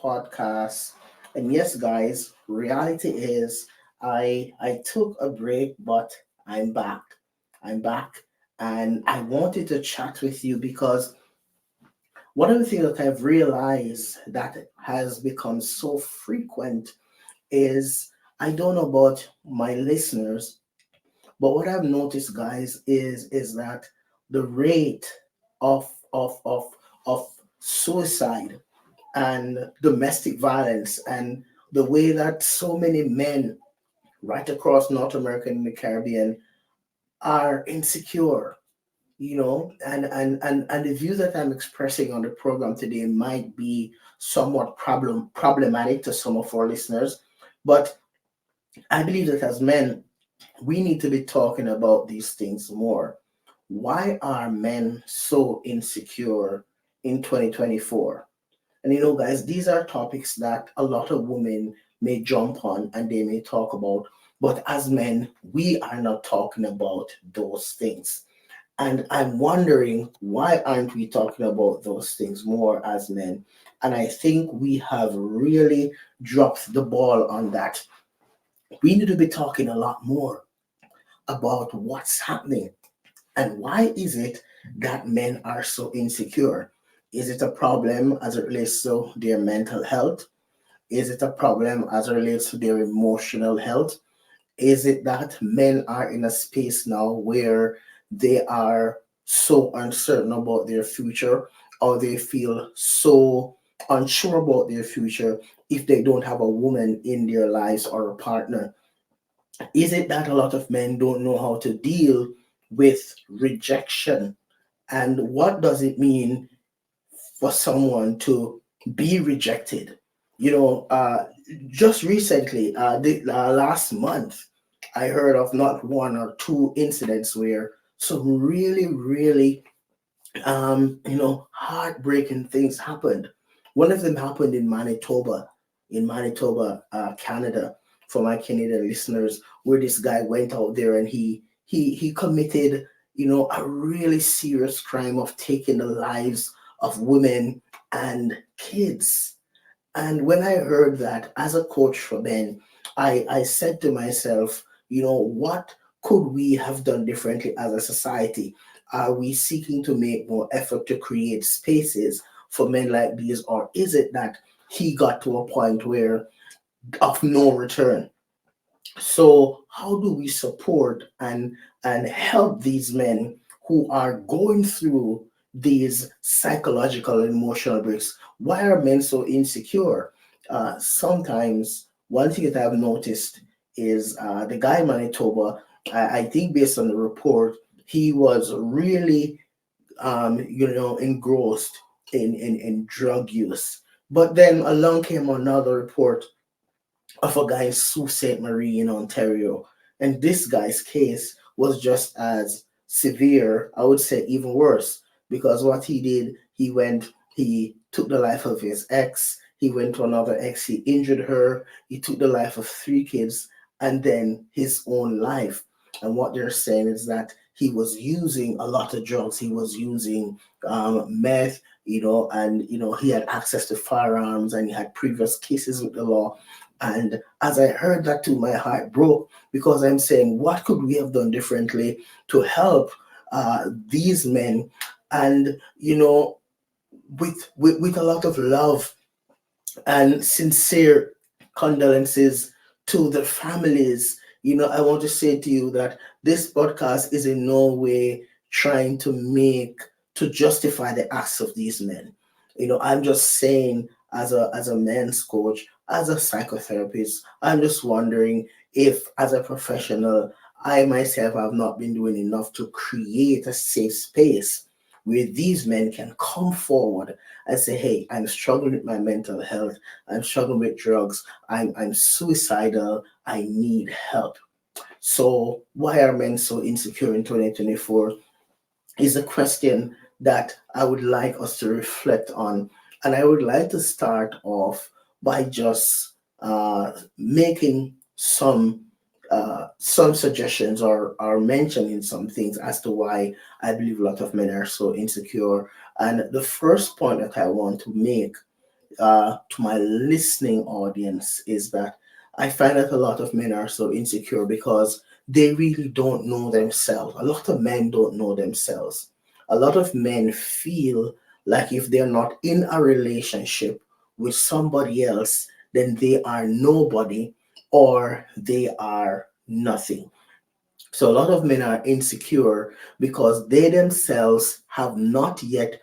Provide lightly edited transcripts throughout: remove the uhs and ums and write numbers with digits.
podcast. And yes, guys, reality is I took a break, but I'm back. I'm back, and I wanted to chat with you because one of the things that I've realized that has become so frequent is I don't know about my listeners, but what I've noticed, guys, is that the rate of of of of suicide and domestic violence and the way that so many men right across North America and the Caribbean are insecure, and the view that I'm expressing on the program today might be somewhat problematic to some of our listeners, but I believe that as men we need to be talking about these things more. Why are men so insecure in 2024? And guys, these are topics that a lot of women may jump on and they may talk about. But as men, we are not talking about those things. And I'm wondering, why aren't we talking about those things more as men? And I think we have really dropped the ball on that. We need to be talking a lot more about what's happening and why is it that men are so insecure. Is it a problem as it relates to their mental health? Is it a problem as it relates to their emotional health? Is it that men are in a space now where they are so uncertain about their future, or they feel so unsure about their future if they don't have a woman in their lives or a partner? Is it that a lot of men don't know how to deal with rejection? And what does it mean for someone to be rejected? You know, uh, just recently, last month, I heard of not one or two incidents where some really, heartbreaking things happened. One of them happened in Manitoba, Canada, for my Canadian listeners, where this guy went out there and he committed, a really serious crime of taking the lives of women and kids. And when I heard that as a coach for men, I said to myself, what could we have done differently as a society? Are we seeking to make more effort to create spaces for men like these, or is it that he got to a point where of no return? So how do we support and help these men who are going through these psychological and emotional breaks? Why are men so insecure? Sometimes one thing that I've noticed is the guy in Manitoba. I think based on the report, he was really engrossed in drug use. But then along came another report of a guy in Sault Ste. Marie in Ontario. And this guy's case was just as severe, I would say even worse, because what he did, he took the life of his ex, he went to another ex, he injured her, he took the life of three kids, and then his own life. And what they're saying is that he was using a lot of drugs. He was using meth, and he had access to firearms and he had previous cases with the law. And as I heard that too, my heart broke because I'm saying, what could we have done differently to help these men? And with a lot of love and sincere condolences to the families. I want to say to you that this podcast is in no way trying to justify the acts of these men. I'm just saying, as a men's coach, as a psychotherapist, I'm just wondering if as a professional, I myself have not been doing enough to create a safe space where these men can come forward and say, hey, I'm struggling with my mental health, I'm struggling with drugs, I'm suicidal, I need help. So why are men so insecure in 2024 is a question that I would like us to reflect on. And I would like to start off by just making some suggestions, or mentioning some things as to why I believe a lot of men are so insecure. And the first point that I want to make to my listening audience is that I find that a lot of men are so insecure because they really don't know themselves. A lot of men don't know themselves. A lot of men feel like if they're not in a relationship with somebody else, then they are nobody or they are nothing. So a lot of men are insecure because they themselves have not yet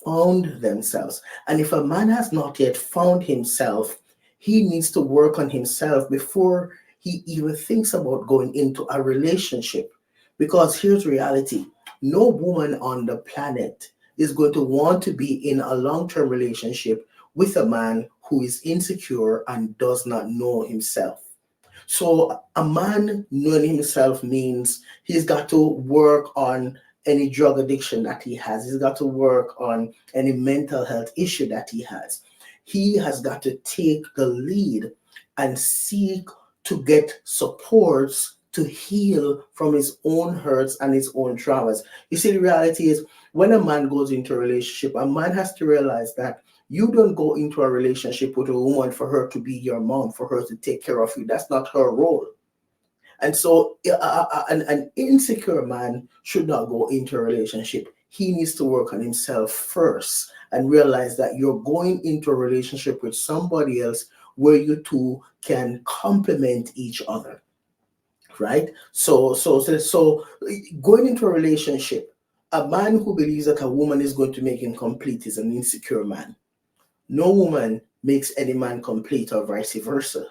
found themselves. And if a man has not yet found himself, he needs to work on himself before he even thinks about going into a relationship. Because here's reality: no woman on the planet is going to want to be in a long term relationship with a man who is insecure and does not know himself. So a man knowing himself means he's got to work on any drug addiction that he has. He's got to work on any mental health issue that he has. He has got to take the lead and seek to get supports to heal from his own hurts and his own traumas. You see, the reality is when a man goes into a relationship, a man has to realize that you don't go into a relationship with a woman for her to be your mom, for her to take care of you. That's not her role. And so, an insecure man should not go into a relationship. He needs to work on himself first and realize that you're going into a relationship with somebody else where you two can complement each other, right? So, going into a relationship, a man who believes that a woman is going to make him complete is an insecure man. No woman makes any man complete or vice versa.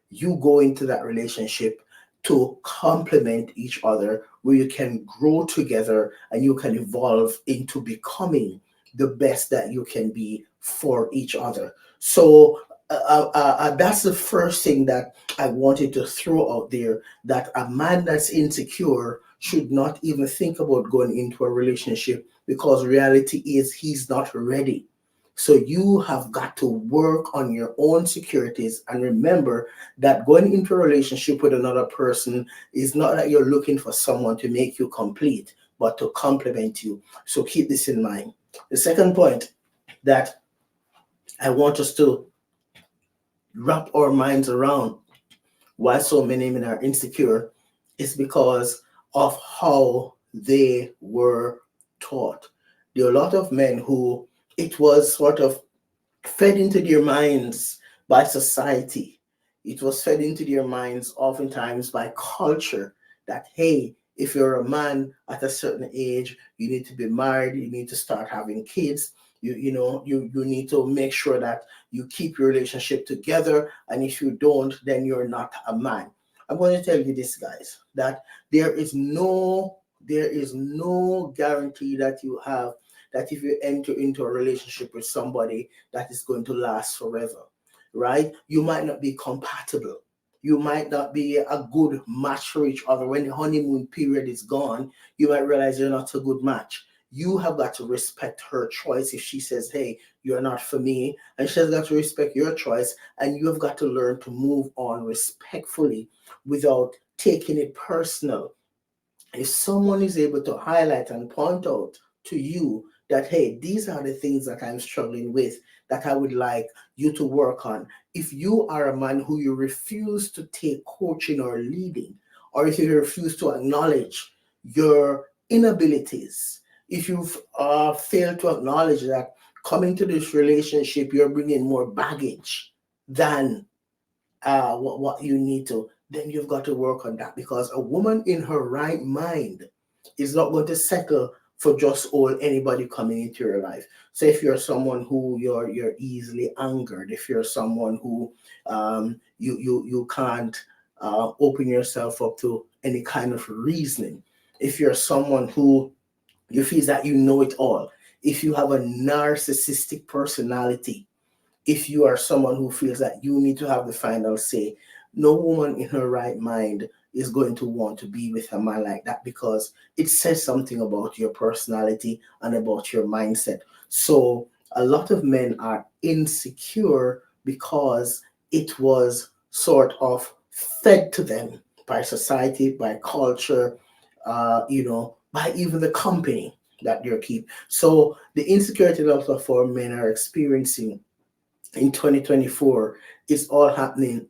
You go into that relationship to complement each other, where you can grow together and you can evolve into becoming the best that you can be for each other. So that's the first thing that I wanted to throw out there, that a man that's insecure should not even think about going into a relationship, because reality is he's not ready. So you have got to work on your own securities and remember that going into a relationship with another person is not that you're looking for someone to make you complete, but to complement you. So keep this in mind. The second point that I want us to wrap our minds around why so many men are insecure is because of how they were taught. There are a lot of men who it was sort of fed into their minds by society. It was fed into their minds oftentimes by culture that, hey, if you're a man at a certain age, you need to be married, you need to start having kids. You need to make sure that you keep your relationship together. And if you don't, then you're not a man. I'm going to tell you this, guys, that there is no guarantee that you have that if you enter into a relationship with somebody that is going to last forever, right? You might not be compatible. You might not be a good match for each other. When the honeymoon period is gone, you might realize you're not a good match. You have got to respect her choice. If she says, hey, you're not for me, and she has got to respect your choice, and you have got to learn to move on respectfully without taking it personal. If someone is able to highlight and point out to you that, hey, these are the things that I'm struggling with that I would like you to work on. If you are a man who you refuse to take coaching or leading, or if you refuse to acknowledge your inabilities, if you've failed to acknowledge that coming to this relationship, you're bringing more baggage than what you need to, then you've got to work on that, because a woman in her right mind is not going to settle for just all anybody coming into your life. So if you're someone who you're easily angered, if you're someone who you can't open yourself up to any kind of reasoning, if you're someone who you feel that you know it all, if you have a narcissistic personality, if you are someone who feels that you need to have the final say, no woman in her right mind is going to want to be with a man like that, because it says something about your personality and about your mindset. So a lot of men are insecure because it was sort of fed to them by society, by culture, by even the company that they keep. So the insecurity that a lot of our men are experiencing in 2024 is all happening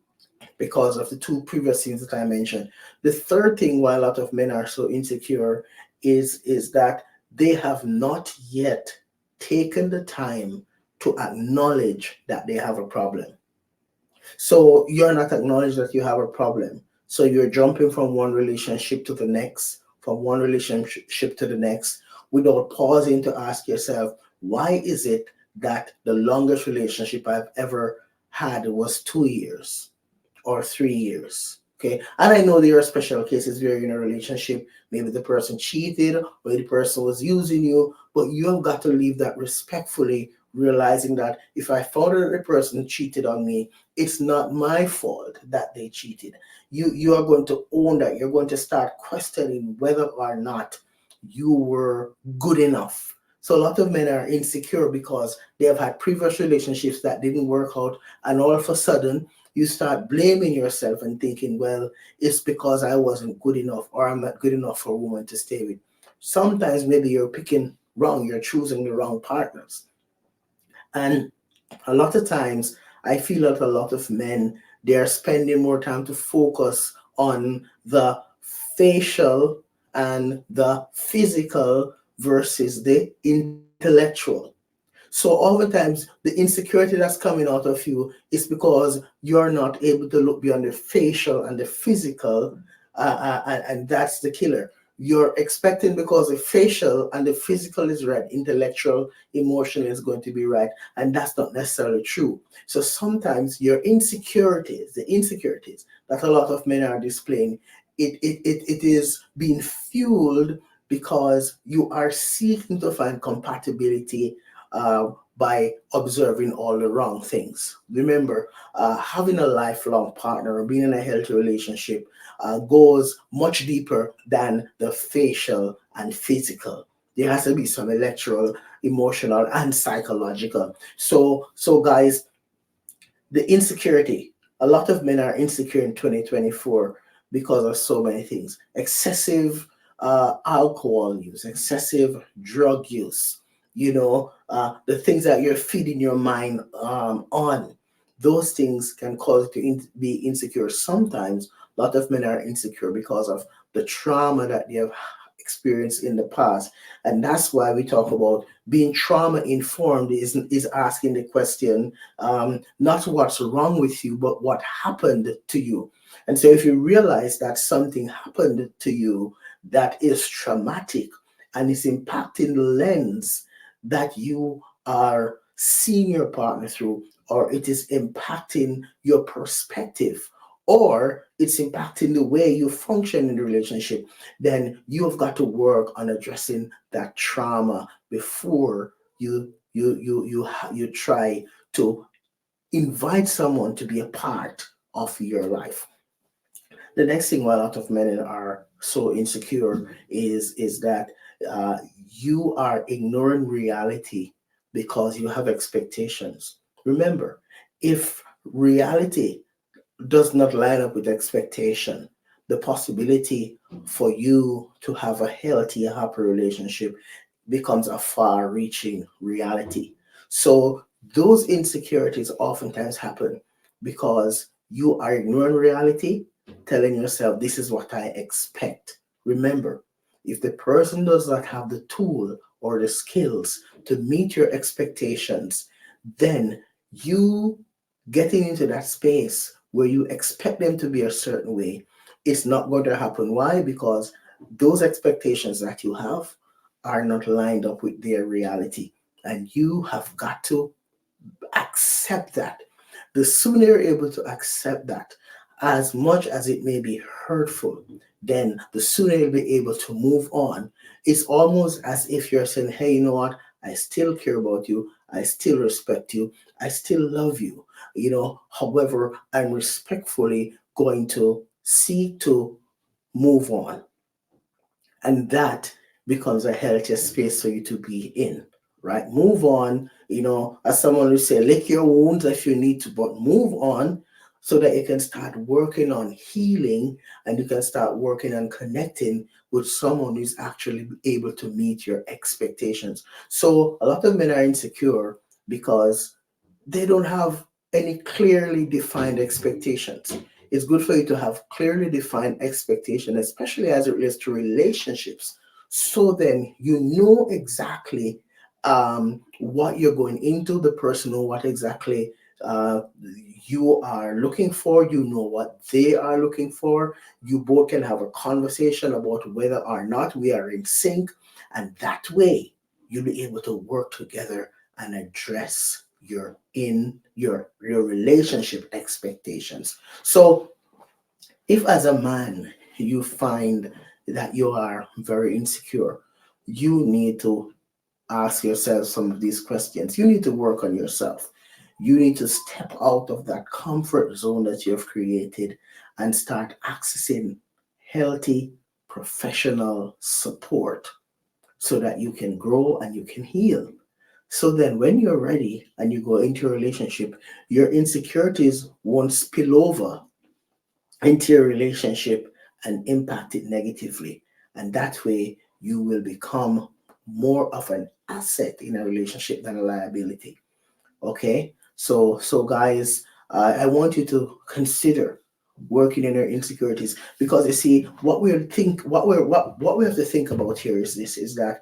because of the two previous things that I mentioned. The third thing why a lot of men are so insecure is that they have not yet taken the time to acknowledge that they have a problem. So you're not acknowledging that you have a problem. So you're jumping from one relationship to the next, from one relationship to the next, without pausing to ask yourself, why is it that the longest relationship I've ever had was 2 years? Or 3 years. Okay. And I know there are special cases where you're in a relationship, maybe the person cheated or the person was using you, but you have got to leave that respectfully, realizing that if I found that the person cheated on me, it's not my fault that they cheated. You are going to own that. You're going to start questioning whether or not you were good enough. So a lot of men are insecure because they have had previous relationships that didn't work out, and all of a sudden you start blaming yourself and thinking, well, it's because I wasn't good enough or I'm not good enough for a woman to stay with. Sometimes maybe you're picking wrong, you're choosing the wrong partners. And a lot of times, I feel that a lot of men, they are spending more time to focus on the facial and the physical versus the intellectual. So oftentimes the insecurity that's coming out of you is because you're not able to look beyond the facial and the physical, and that's the killer. You're expecting because the facial and the physical is right, intellectual, emotional is going to be right, and that's not necessarily true. So sometimes your insecurities, the insecurities that a lot of men are displaying, it is being fueled because you are seeking to find compatibility by observing all the wrong things. Remember, having a lifelong partner or being in a healthy relationship goes much deeper than the facial and physical. There has to be some electoral, emotional, and psychological. So guys, the insecurity. A lot of men are insecure in 2024 because of so many things: excessive alcohol use, excessive drug use. The things that you're feeding your mind on. Those things can cause you to be insecure. Sometimes a lot of men are insecure because of the trauma that they have experienced in the past, and that's why we talk about being trauma informed. Is asking the question, not what's wrong with you, but what happened to you. And so if you realize that something happened to you that is traumatic and is impacting the lens that you are seeing your partner through, or it is impacting your perspective, or it's impacting the way you function in the relationship, then you have got to work on addressing that trauma before you try to invite someone to be a part of your life. The next thing why a lot of men are so insecure is that uh, you are ignoring reality because you have expectations. Remember, if reality does not line up with expectation, the possibility for you to have a healthy, happy relationship becomes a far reaching reality. So those insecurities oftentimes happen because you are ignoring reality, telling yourself, this is what I expect. Remember, if the person does not have the tool or the skills to meet your expectations, then you getting into that space where you expect them to be a certain way, it's not going to happen. Why? Because those expectations that you have are not lined up with their reality. And you have got to accept that. The sooner you're able to accept that, as much as it may be hurtful, then the sooner you'll be able to move on. It's almost as if you're saying, hey, you know what? I still care about you. I still respect you. I still love you. However, I'm respectfully going to seek to move on, and that becomes a healthier space for you to be in. Right, move on. As someone would say, lick your wounds if you need to, but move on so that you can start working on healing, and you can start working on connecting with someone who's actually able to meet your expectations. So a lot of men are insecure because they don't have any clearly defined expectations. It's good for you to have clearly defined expectations, especially as it relates to relationships. So then you know exactly what you're going into, the person know what exactly you are looking for, you know what they are looking for. You both can have a conversation about whether or not we are in sync, and that way you'll be able to work together and address your relationship expectations. So if as a man you find that you are very insecure, you need to ask yourself some of these questions. You need to work on yourself. You need to step out of that comfort zone that you've created and start accessing healthy professional support so that you can grow and you can heal. So then, when you're ready and you go into a relationship, your insecurities won't spill over into your relationship and impact it negatively. And that way, you will become more of an asset in a relationship than a liability. Okay, so guys, I want you to consider working in your insecurities, because you see what we have to think about here is this: is that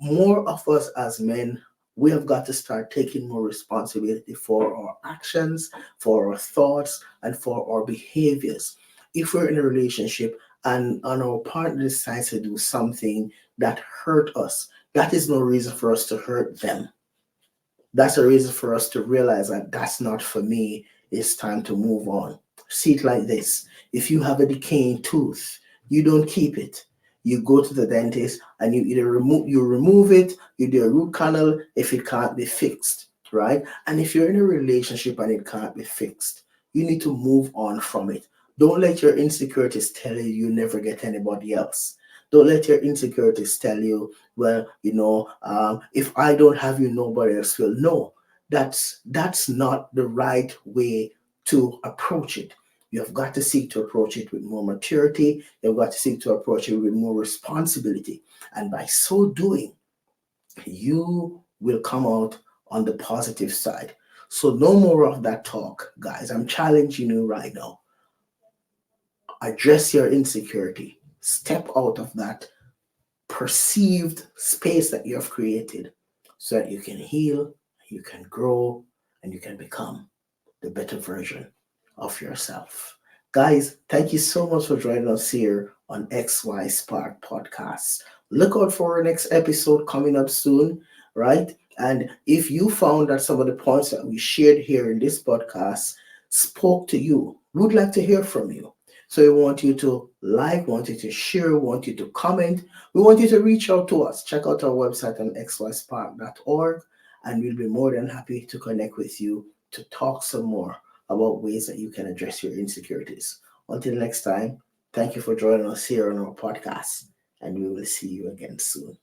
more of us as men, we have got to start taking more responsibility for our actions, for our thoughts, and for our behaviors. If we're in a relationship and our partner decides to do something that hurt us, that is no reason for us to hurt them. That's a reason for us to realize that that's not for me. It's time to move on. See it like this: if you have a decaying tooth, you don't keep it. You go to the dentist and you either remove it, you do a root canal if it can't be fixed, right? And if you're in a relationship and it can't be fixed, you need to move on from it. Don't let your insecurities tell you you never get anybody else. Don't let your insecurities tell you, well, if I don't have you, nobody else will. No, that's not the right way to approach it. You have got to seek to approach it with more maturity. You've got to seek to approach it with more responsibility. And by so doing, you will come out on the positive side. So no more of that talk, guys. I'm challenging you right now. Address your insecurity. Step out of that perceived space that you have created so that you can heal, you can grow, and you can become the better version of yourself. Guys, thank you so much for joining us here on XY Spark Podcast. Look out for our next episode coming up soon, right? And if you found that some of the points that we shared here in this podcast spoke to you, we would like to hear from you. So we want you to like, want you to share, want you to comment. We want you to reach out to us. Check out our website on xyspark.org, and we'll be more than happy to connect with you to talk some more about ways that you can address your insecurities. Until next time, thank you for joining us here on our podcast, and we will see you again soon.